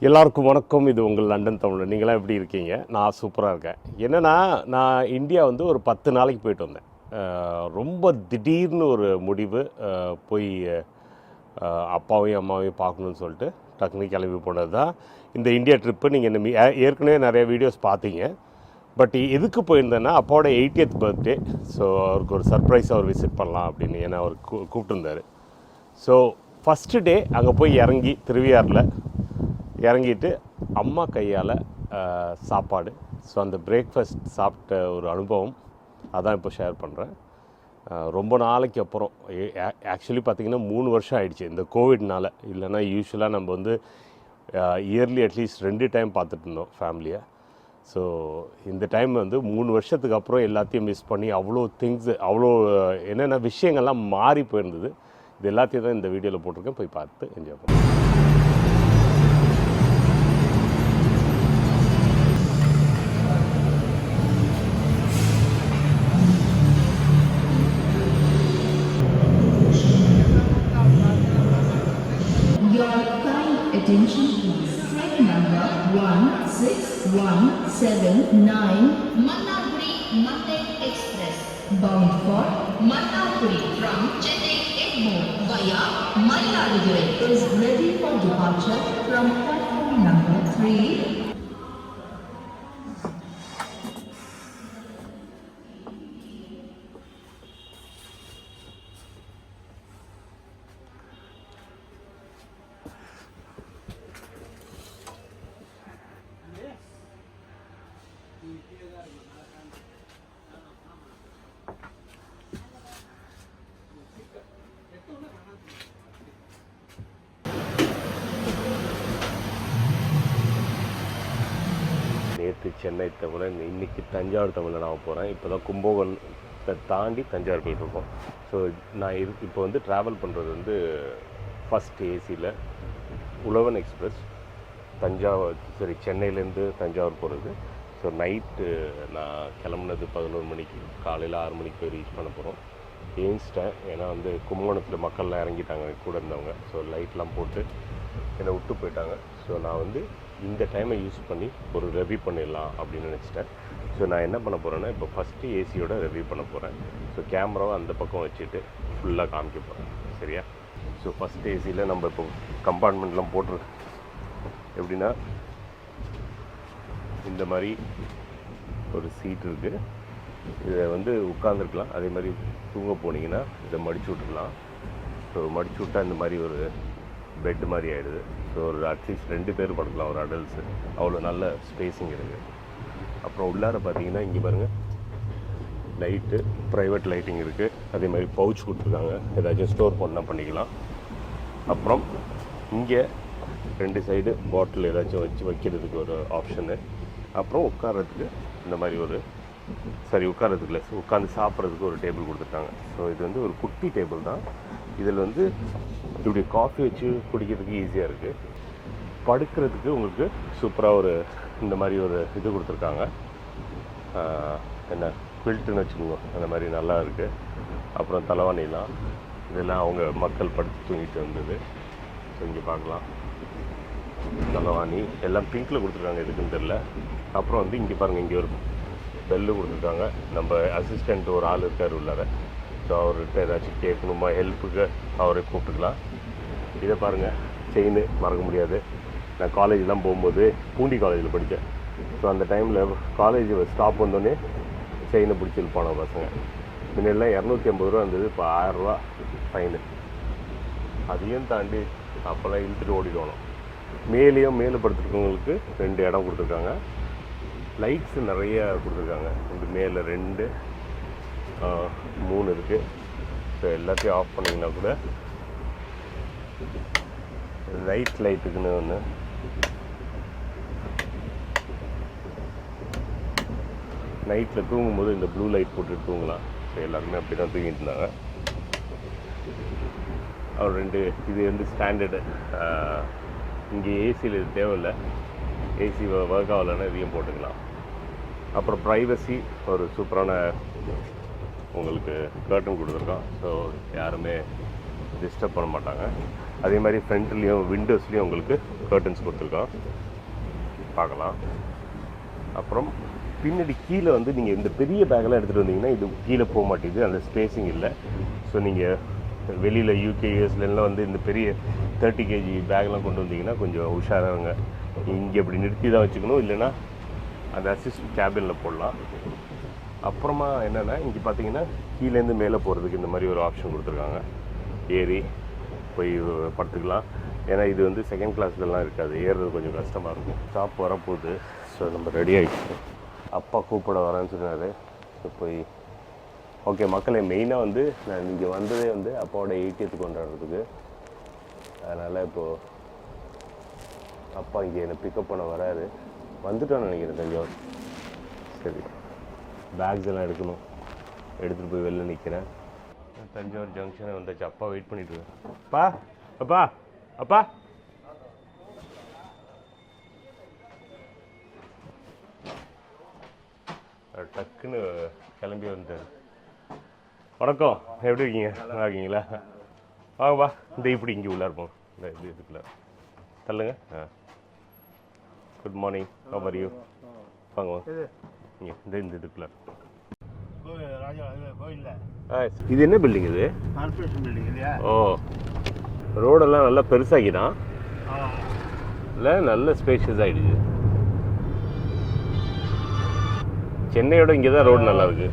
எல்லாருக்கும் வணக்கம். இது உங்கள் லண்டன் தமிழ். நீங்களாம் எப்படி இருக்கீங்க? நான் சூப்பராக இருக்கேன். என்னென்னா, நான் இந்தியா வந்து ஒரு 10 நாளைக்கு போயிட்டு வந்தேன். ரொம்ப திடீர்னு ஒரு முடிவு. போய் அப்பாவையும் அம்மாவையும் பார்க்கணுன்னு சொல்லிட்டு டக்குனு கிளம்பி போனது தான் இந்த இந்தியா ட்ரிப்பு. நீங்கள் இந்த ஏற்கனவே நிறைய வீடியோஸ் பார்த்தீங்க. பட் எதுக்கு போயிருந்தேன்னா, அப்பாவோட 80th பர்த்டே. ஸோ அவருக்கு ஒரு சர்ப்ரைஸ் அவர் விசிட் பண்ணலாம் அப்படின்னு ஏன்னா அவர் கூப்பிட்டுருந்தார். ஸோ ஃபஸ்ட்டு டே அங்கே போய் இறங்கி திருவியாரில் இறங்கிட்டு அம்மா கையால் சாப்பாடு. ஸோ அந்த பிரேக்ஃபாஸ்ட் சாப்பிட்ட ஒரு அனுபவம் அதான் இப்போ ஷேர் பண்ணுறேன். ரொம்ப நாளைக்கு அப்புறம் ஆக்சுவலி பார்த்திங்கன்னா 3 வருஷம் ஆகிடுச்சு இந்த கோவிட்னால். இல்லைனா யூஸ்வலாக நம்ம வந்து இயர்லி அட்லீஸ்ட் 2 டைம் பார்த்துட்டு இருந்தோம் ஃபேமிலியை. ஸோ இந்த டைம் வந்து 3 வருஷத்துக்கு அப்புறம் எல்லாத்தையும் மிஸ் பண்ணி அவ்வளோ திங்ஸ், அவ்வளோ என்னென்ன விஷயங்கள்லாம் மாறி போயிருந்தது. இது எல்லாத்தையும் தான் இந்த வீடியோவில் போட்டிருக்கேன். போய் பார்த்து என்ஜாய் பண்ணுறேன். Attention please. Train number 1617 Mannapuri Monday Express bound for Mannapuri from Chennai Egmore via Mayiladurai is ready for departure from platform number 3. நேற்று சென்னை தவிர இன்றைக்கி தஞ்சாவூர் தமிழில் நான் போகிறேன். இப்போ தான் கும்பகோணத்தை தாண்டி தஞ்சாவூர் போயிட்டுருக்கோம். ஸோ நான் இப்போ வந்து ட்ராவல் பண்ணுறது வந்து ஃபஸ்ட் ஏசியில் உழவன் எக்ஸ்பிரஸ் சென்னையிலேருந்து தஞ்சாவூர் போகிறது. ஸோ நைட்டு நான் கிளம்புனது 11 மணிக்கு, காலையில் 6 மணிக்கு போய் ரீச் பண்ண போகிறோம். ஏஞ்சிட்டேன், ஏன்னா வந்து கும்பகோணத்தில் மக்கள்லாம் இறங்கிட்டாங்க கூட இருந்தவங்க. ஸோ லைட்லாம் போட்டு என்னை விட்டு போயிட்டாங்க. ஸோ நான் வந்து இந்த டைமை யூஸ் பண்ணி ஒரு ரிவ்யூ பண்ணிடலாம் அப்படின்னு நினச்சிட்டேன். ஸோ நான் என்ன பண்ண போகிறேன்னா, இப்போ ஃபஸ்ட்டு ஏசியோட ரிவ்யூ பண்ண போகிறேன். ஸோ கேமராவை அந்த பக்கம் வச்சுட்டு ஃபுல்லாக காமிக்க போகிறேன், சரியா? ஸோ ஃபஸ்ட் ஏசியில் நம்ம இப்போ கம்பார்ட்மெண்ட்லாம் போட்டிருக்கோம். எப்படின்னா, இந்த மாதிரி ஒரு சீட் இருக்குது. இதை வந்து உட்காந்துருக்கலாம். அதே மாதிரி தூங்க போனீங்கன்னா இதை மடித்து விட்டுடலாம். ஸோ மடித்து விட்டால் இந்த மாதிரி ஒரு பெட்டு மாதிரி ஆகிடுது. ஸோ ஒரு அட்லீஸ்ட் 2 பேர் படுக்கலாம், ஒரு அடல்ட்ஸு. அவ்வளோ நல்ல ஸ்பேஸிங் இருக்குது. அப்புறம் உள்ளார பார்த்தீங்கன்னா இங்கே பாருங்கள், லைட்டு, ப்ரைவேட் லைட்டிங் இருக்குது. அதே மாதிரி பவுச் கொடுத்துருக்காங்க, ஏதாச்சும் ஸ்டோர் பண்ணால் பண்ணிக்கலாம். அப்புறம் இங்கே 2 சைடு பாட்டில் ஏதாச்சும் வைக்கிறதுக்கு ஒரு ஆப்ஷனு. அப்புறம் உட்காரத்துக்கு இந்த மாதிரி உட்காரத்துக்கு இல்லை, உட்காந்து சாப்பிட்றதுக்கு ஒரு டேபிள் கொடுத்துருக்காங்க. ஸோ இது வந்து ஒரு குட்டி டேபிள் தான். இதில் வந்து இப்படி காஃபி வச்சு குடிக்கிறதுக்கு ஈஸியாக இருக்குது. படுக்கிறதுக்கு உங்களுக்கு சூப்பராக இந்த மாதிரி ஒரு இது கொடுத்துருக்காங்க. என்ன குவில்ட்டுன்னு வச்சுக்கோங்க, அந்த மாதிரி நல்லா இருக்குது. அப்புறம் தலைவாணிலாம் இதெல்லாம் அவங்க மக்கள் படுத்து தூங்கிட்டு வந்தது. ஸோ இங்கே பார்க்கலாம், தலைவாணி எல்லாம் பிங்க்கில் கொடுத்துருக்காங்க, எதுக்குன்னு தெரில. அப்புறம் வந்து இங்கே பாருங்கள், இங்கே ஒரு பெல்லு கொடுத்துருக்காங்க. நம்ம அசிஸ்டண்ட் ஒரு ஆள் இருக்கார் உள்ளார. ஸோ அவர்கிட்ட ஏதாச்சும் கேட்கணுமா, ஹெல்ப்புக்கு அவரை கூப்பிட்டுக்கலாம். இதை பாருங்கள், செயின் மறக்க முடியாது. நான் காலேஜெலாம் போகும்போது பூண்டி காலேஜில் படித்தேன். ஸோ அந்த டைமில் காலேஜ் ஸ்டாப் வந்தோடனே செயினை பிடிச்சி இழுப்பான பசங்க. முன்னெல்லாம் 250 ரூபா இருந்தது, இப்போ 1000 ரூபா ஃபைனு. அதையும் தாண்டி அப்போல்லாம் இழுத்துட்டு ஓடிடுவோம். மேலே படுத்துருக்கவங்களுக்கு 2 இடம் கொடுத்துருக்காங்க. லைட்ஸு நிறைய கொடுத்துருக்காங்க. இந்த மேலே 2 3 இருக்குது. ஸோ எல்லாத்தையும் ஆஃப் பண்ணிங்கன்னா கூட லைட்டுக்குன்னு ஒன்று, நைட்டில் தூங்கும்போது இந்த ப்ளூ லைட் போட்டுட்டு தூங்கலாம். ஸோ எல்லாருமே அப்படி தான் தூங்கிட்டு இருந்தாங்க. அவர் 2 இது வந்து ஸ்டாண்டர்டு. இங்கே ஏசியில் இது தேவையில்லை, ஏசி ஒர்க் ஆகலைன்னா இதையும் போட்டுக்கலாம். அப்புறம் ப்ரைவசி ஒரு சூப்பரான உங்களுக்கு கர்டன் கொடுத்துருக்கோம். ஸோ யாருமே டிஸ்டர்ப் பண்ண மாட்டாங்க. அதே மாதிரி ஃப்ரண்ட்லேயும் விண்டோஸ்லேயும் உங்களுக்கு கர்டன்ஸ் கொடுத்துருக்கோம், பார்க்கலாம். அப்புறம் பின்னாடி கீழே வந்து நீங்கள் இந்த பெரிய பேக்கெல்லாம் எடுத்துகிட்டு வந்தீங்கன்னா இது கீழே போக மாட்டேங்குது, அந்த ஸ்பேஸிங் இல்லை. ஸோ நீங்கள் வெளியில் யூகே யூஎஸ்லாம் வந்து இந்த பெரிய 30 kg பேக்லாம் கொண்டு வந்தீங்கன்னா கொஞ்சம் உஷாராங்க. இங்கே இப்படி நிறுத்தி தான் வச்சுக்கணும், இல்லைன்னா அந்த அசிஸ்ட் கேபினில் போடலாம். அப்புறமா என்னென்னா இங்கே பார்த்தீங்கன்னா கீழேருந்து மேலே போகிறதுக்கு இந்த மாதிரி ஒரு ஆப்ஷன் கொடுத்துருக்காங்க, ஏறி போய் படுத்துக்கலாம். ஏன்னா இது வந்து செகண்ட் கிளாஸ்லலாம் இருக்காது, ஏறுறது கொஞ்சம் கஷ்டமாக இருக்கும். ஸ்டாப் வரப்போகுது. ஸோ நம்ம ரெடி ஆகிடுச்சு. அப்பா கூப்பிட வரேன்னு சொன்னார். ஸோ போய் ஓகே மக்களே, மெயினாக வந்து நான் இங்கே வந்ததே வந்து அப்பாவோட 80th கொண்டாடுறதுக்கு. அதனால் இப்போது அப்பா இங்கே என்னை பிக்கப் பண்ண வராரு. வந்துட்டோன்னு நினைக்கிறேன் தஞ்சாவூர். சரி, பேக்ஸ் எல்லாம் எடுக்கணும், எடுத்துகிட்டு போய் வெளில நிற்கிறேன். தஞ்சாவூர் ஜங்ஷனை வந்தாச்சு. அப்பா வெயிட் பண்ணிட்டு இருக்கேன். அப்பா அப்பா அப்பா டக்குன்னு கிளம்பி வந்துட்டார். வணக்கம், எப்படி இருக்கீங்க? நல்லா இருக்கீங்களா? வாங்கப்பா, இந்த இப்படி இங்கே உள்ளே இருப்போம், இந்த இது இதுக்குள்ள தள்ளுங்க. Good morning, how are you? வாங்க இங்கே இந்த இதுக்குள்ள. இது என்ன பில்டிங்? இது ஓ, ரோடெல்லாம் நல்லா பெருசாகிதான் இல்லை, நல்ல ஸ்பேஷியஸ் ஆகிடுச்சு. சென்னையோட இங்கே தான் ரோடு நல்லா இருக்கு.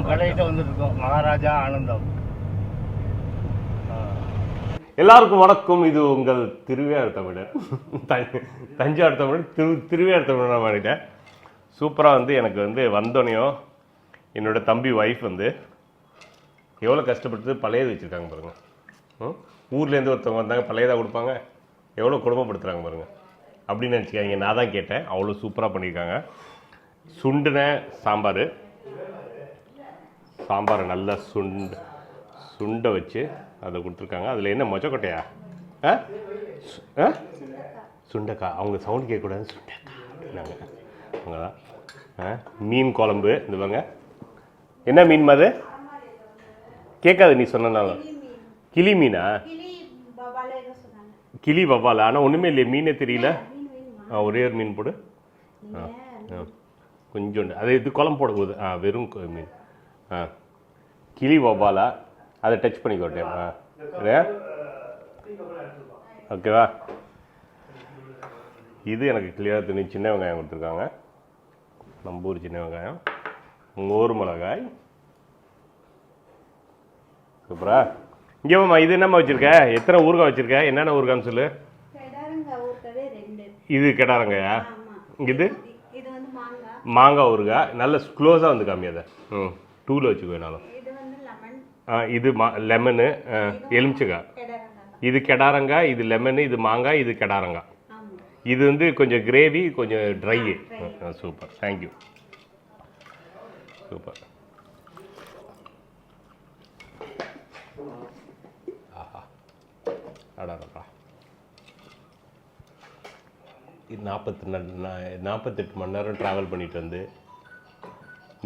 கடைகிட்ட வந்துருக்கோம், மகாராஜா ஆனந்தம். எல்லாருக்கும் வணக்கம். இது உங்கள் திருவையாறு தமிழர், தஞ்சாவூர் தமிழர், திருவையாறு தமிழர் மாறிட்டேன். சூப்பராக வந்து எனக்கு வந்து வந்தோனையும் என்னோட தம்பி ஒய்ஃப் வந்து எவ்வளோ கஷ்டப்பட்டு பழையது வச்சுருக்காங்க பாருங்கள். ஊர்லேருந்து ஒருத்தவங்க வந்தாங்க, பழையதாக கொடுப்பாங்க, எவ்வளோ குடும்பப்படுத்துகிறாங்க பாருங்கள். அப்படின்னு நினச்சிக்காங்க. நான் தான் கேட்டேன், அவ்வளோ சூப்பராக பண்ணியிருக்காங்க. சுண்டுன சாம்பாரை நல்லா சுண்டை வச்சு அதை கொடுத்துருக்காங்க. அதில் என்ன மொச்சக்கொட்டையா? சுண்டக்கா. அவங்க சவுண்ட் கேட்கக்கூடாது, சுண்டக்கா அப்படின்னாங்க. அவங்க தான் மீன் குழம்பு. இந்த பாருங்க, என்ன மீன் மாதிரி கேட்காது நீ சொன்னனாலும். கிளி மீனா? கிளி பப்பால. ஆனால் ஒன்றுமே இல்லை, மீனே தெரியல. ஒரே ஒரு மீன் போடு. கொஞ்சோண்டு அது இது குழம்பு போடக்கூடாது. வெறும் மீன். கிளி வவ்வாலா, அதை டச் பண்ணிக்கோட்டேன். ஓகேவா? இது எனக்கு கிளியராக தெரியும். சின்ன வெங்காயம் கொடுத்துருக்காங்க, நம்ம ஊர் சின்ன வெங்காயம், மோர் மிளகாய். சூப்பரா. இங்கே வாமா, இது என்னம்மா வச்சுருக்க? எத்தனை ஊறுகாய் வச்சுருக்க? என்னென்ன ஊறுகான்னு சொல்லு. இது கெடாரங்காயா? இது மாங்காய் ஊறுகாய். நல்ல க்ளோஸாக வந்து காமி அதை. டூவில் வச்சுக்கோ வேணாலும். இது லெமனு, எலுமிச்சக்காய். இது கெடாரங்காய், இது லெமனு, இது மாங்காய், இது கெடாரங்காய். இது வந்து கொஞ்சம் கிரேவி, கொஞ்சம் ட்ரை. Super, thank you. சூப்பர். ஆஹா, அடாடா. இது 48 மணி நேரம் ட்ராவல் பண்ணிட்டு வந்து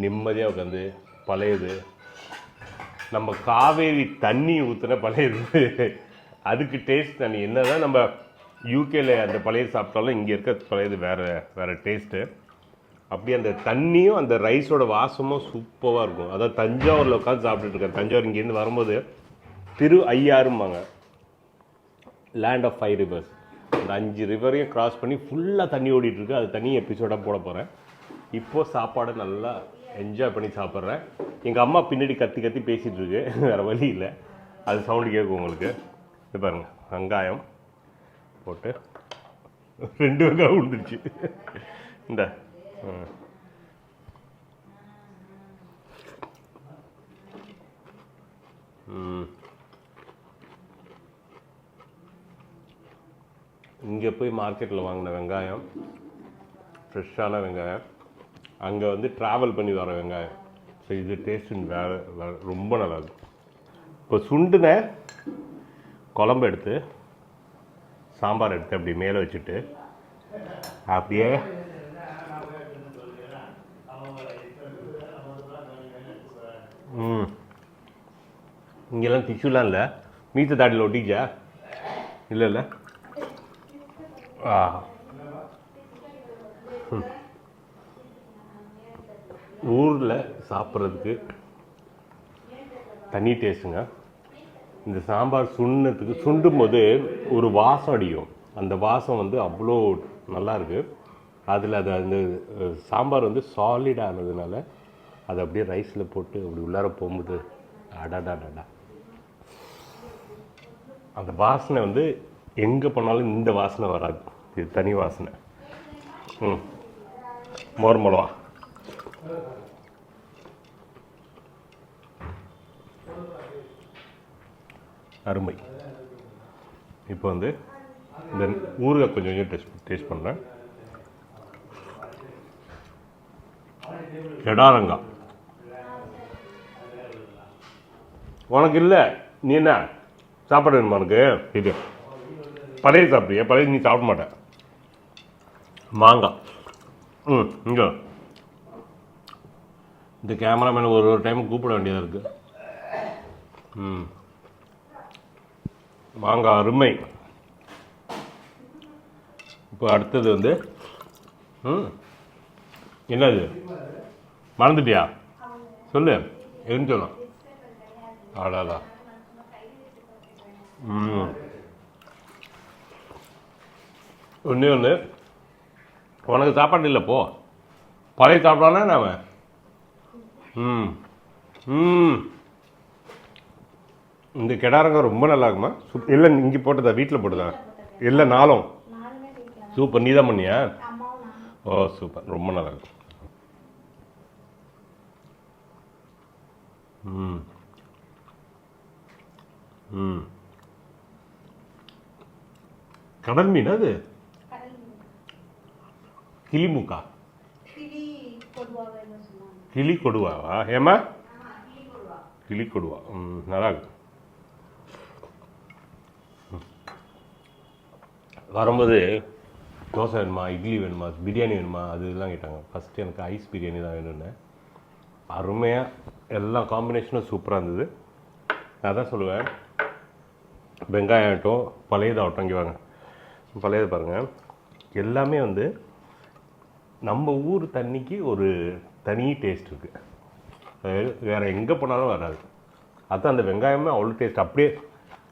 நிம்மதியாக உட்காந்து பழையது, நம்ம காவேரி தண்ணி ஊற்றுன பழையது, அதுக்கு டேஸ்ட் தண்ணி. என்ன தான் நம்ம யூகேல அந்த பழையது சாப்பிட்டாலும் இங்கே இருக்க பழையது வேறு டேஸ்ட்டு. அப்படியே அந்த தண்ணியும் அந்த ரைஸோட வாசமும் சூப்பராக இருக்கும். அதாவது தஞ்சாவூரில் உட்காந்து சாப்பிட்டுருக்கேன். தஞ்சாவூர் இங்கேருந்து வரும்போது ஐயாறும்பாங்க, லேண்ட் ஆஃப் 5 rivers. அந்த 5 ரிவரையும் கிராஸ் பண்ணி ஃபுல்லாக தண்ணி ஓடிட்டுருக்கு. அது தனி எபிசோடாக போட போகிறேன். இப்போது சாப்பாடு நல்லா என்ஜாய் பண்ணி சாப்பிட்றேன். எங்கள் அம்மா பின்னாடி கத்தி கத்தி பேசிகிட்டு இருக்கு, வேறு வழி இல்லை, அது சவுண்டு கேட்கும் உங்களுக்கு. இது பாருங்கள், வெங்காயம் போட்டு 2 வெங்காயம் விழுந்துருச்சு. இந்த இங்கே போய் மார்க்கெட்டில் வாங்கின வெங்காயம், ஃப்ரெஷ்ஷான வெங்காயம், அங்கே வந்து ட்ராவல் பண்ணி வர வெங்காயம். ஸோ இது டேஸ்ட்டு வேறு ரொம்ப நல்லாயிருக்கும். இப்போ சுண்டுன குழம்பு எடுத்து சாம்பார் எடுத்து அப்படி மேலே வச்சுட்டு அப்படியே இங்கெல்லாம் டிஷ்யூலாம் இல்லை, மீத்த தாட்டில் ஒட்டிச்சா? இல்லை இல்லை. ஊரில் சாப்பிட்றதுக்கு தனி டேஸ்ட்டுங்க. இந்த சாம்பார் சுண்டும் போது ஒரு வாசம் அடிக்கும். அந்த வாசம் வந்து அவ்வளோ நல்லாயிருக்கு. அதில் அது அந்த சாம்பார் வந்து சாலிடானதுனால அதை அப்படியே ரைஸில் போட்டு அப்படி உள்ளார போகும்போது அடாடாடாடா, அந்த வாசனை வந்து எங்கே போனாலும் இந்த வாசனை வராது. இது தனி வாசனை. மோர் மிளவா அருமை. இப்போ வந்து இந்த ஊறுகாய் கொஞ்சம் கொஞ்சம் டேஸ்ட் பண்ணுறேன். கெடாரங்காய் உனக்கு இல்லை, நீ என்ன சாப்பாடு வேணுமா உனக்கு? இது பழைய சாப்பிட்றியா? பழைய நீ சாப்பிட மாட்டேன். மாங்காய். இங்கே இந்த கேமராமேன் ஒரு டைம் கூப்பிட வேண்டியதாக இருக்குது. மாங்காய் அருமை. இப்போ அடுத்தது வந்து என்னது மறந்துட்டியா? சொல்லு, எதுன்னு சொல்லலாம். ஆடாதா. ஒன்று உனக்கு சாப்பாடு இல்லை, போ பழைய சாப்பிடானா நாம. இந்த கெடாரங்காய் ரொம்ப நல்லா இருக்குமா? இல்லை இங்கே போட்டதா? வீட்டில் போட்டதா? இல்லை நாளும் சூப்பர். நீ தான் பண்ணியா? ஓ சூப்பர், ரொம்ப நல்லா இருக்கும். கடல் மீன் அது? கிளிமுக்கா? கிளி கொடுவாவா? ஏமா கிளி கொடுவா. நல்லா இருக்கு. வரும்போது தோசை வேணுமா, இட்லி வேணுமா, பிரியாணி வேணுமா, அதெல்லாம் கேட்டாங்க. ஃபஸ்ட்டு எனக்கு ஐஸ் பிரியாணி தான் வேணும்னு. அருமையாக எல்லா காம்பினேஷனும் சூப்பராக இருந்தது. நான் தான் சொல்லுவேன், வெங்காயம் ஆகட்டும், பழையதாகட்டும், இங்கே வாங்க, பழையது பாருங்கள், எல்லாமே வந்து நம்ம ஊர் தண்ணிக்கு ஒரு தனி டேஸ்ட் இருக்குது. வேறு எங்கே போனாலும் வராது. அதுதான் அந்த வெங்காயமே அவ்வளோ டேஸ்ட். அப்படியே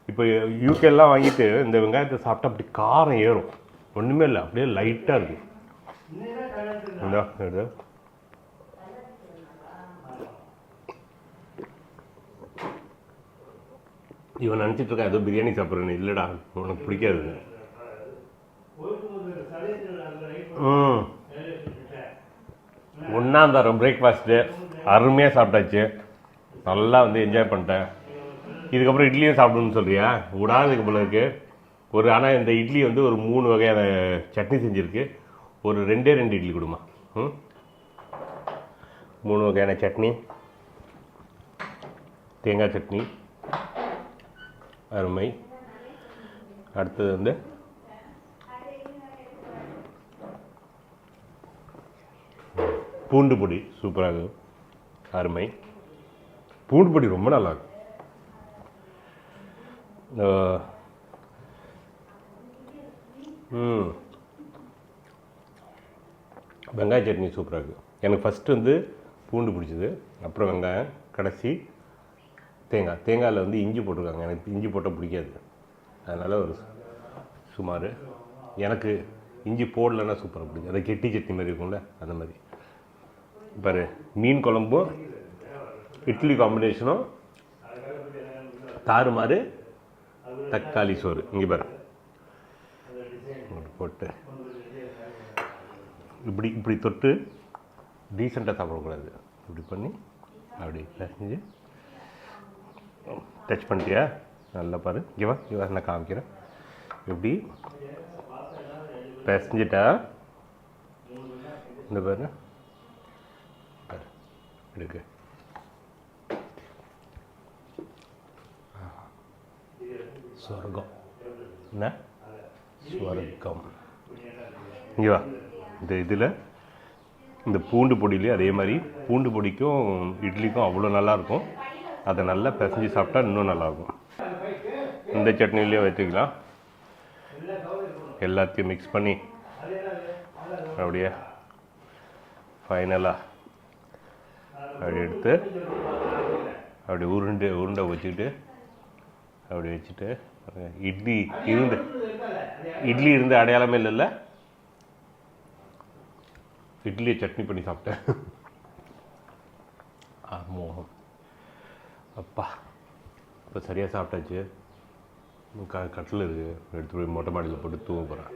இப்போ யூகேலாம் வாங்கிட்டு இந்த வெங்காயத்தை சாப்பிட்டா அப்படி காரம் ஏறும். ஒன்றுமே இல்லை, அப்படியே லைட்டாக இருக்குது. இவன் நினச்சிட்டு இருக்கா ஏதோ பிரியாணி சாப்பிட்றேன்னு. இல்லைடா, உனக்கு பிடிக்காது. ஒன்றாந்தரம் பிரேக்ஃபாஸ்ட்டு அருமையாக சாப்பிட்டாச்சு. நல்லா வந்து என்ஜாய் பண்ணிட்டேன். இதுக்கப்புறம் இட்லியும் சாப்பிடணும்னு சொல்கிறியா? விடாதுக்கு போல இருக்கு. ஆனால் இந்த இட்லி வந்து ஒரு 3 வகையான சட்னி செஞ்சுருக்கு. ஒரு 2 இட்லி கொடுமா. 3 வகையான சட்னி, தேங்காய் சட்னி அருமை. அடுத்தது வந்து பூண்டு பொடி சூப்பராக இருக்கும். அருமை. பூண்டு பொடி ரொம்ப நல்லாயிருக்கும். வெங்காய சட்னி சூப்பராக இருக்குது. எனக்கு ஃபஸ்ட்டு வந்து பூண்டு பிடிச்சது, அப்புறம் வெங்காயம், கடைசி தேங்காயில் வந்து இஞ்சி போட்டிருக்காங்க. எனக்கு இஞ்சி போட்டால் பிடிக்காது, அதனால் ஒரு சுமார். எனக்கு இஞ்சி போடலைன்னா சூப்பராக பிடிக்கும். அதை கெட்டி சட்னி மாதிரி இருக்கும்ல, அந்த மாதிரி. பாரு, மீன் குழம்பும் இட்லி காம்பினேஷனும் தாறுமாறு தக்காளி சோறு. இங்கே பாரு போட்டு இப்படி தொட்டு டீசெண்டாக சாப்பிடக்கூடாது. இப்படி பண்ணி அப்படி செஞ்சு டச் பண்ணிட்டியா? நல்லா பாரு. இங்கே வா நான் காமிக்கிறேன். இப்படி பிசைஞ்சிட்டா இந்த பாரு இருக்கு. சொர்க்கம் என்ன? சொர்க்கம். இங்கே வா. இந்த இதில் இந்த பூண்டு பொடியிலே அதே மாதிரி பூண்டு பொடிக்கும் இட்லிக்கும் அவ்வளோ நல்லாயிருக்கும். அதை நல்லா பிசைஞ்சு சாப்பிட்டா இன்னும் நல்லாயிருக்கும். இந்த சட்னிலையும் வச்சுக்கலாம். எல்லாத்தையும் மிக்ஸ் பண்ணி அப்படியே ஃபைனலாக அப்படி எடுத்து அப்படி உருண்டை வச்சுக்கிட்டு அப்படி வச்சுட்டு இட்லி இருந்து அடையாளமே இல்லைல்ல. இட்லியை சட்னி பண்ணி சாப்பிட்டேன். மோகம் அப்பா, இப்போ சரியாக சாப்பிட்டாச்சு. கட்டில் இருக்குது, எடுத்து போய் மொட்டை மாடியில் போட்டு தூங்க போகிறேன்.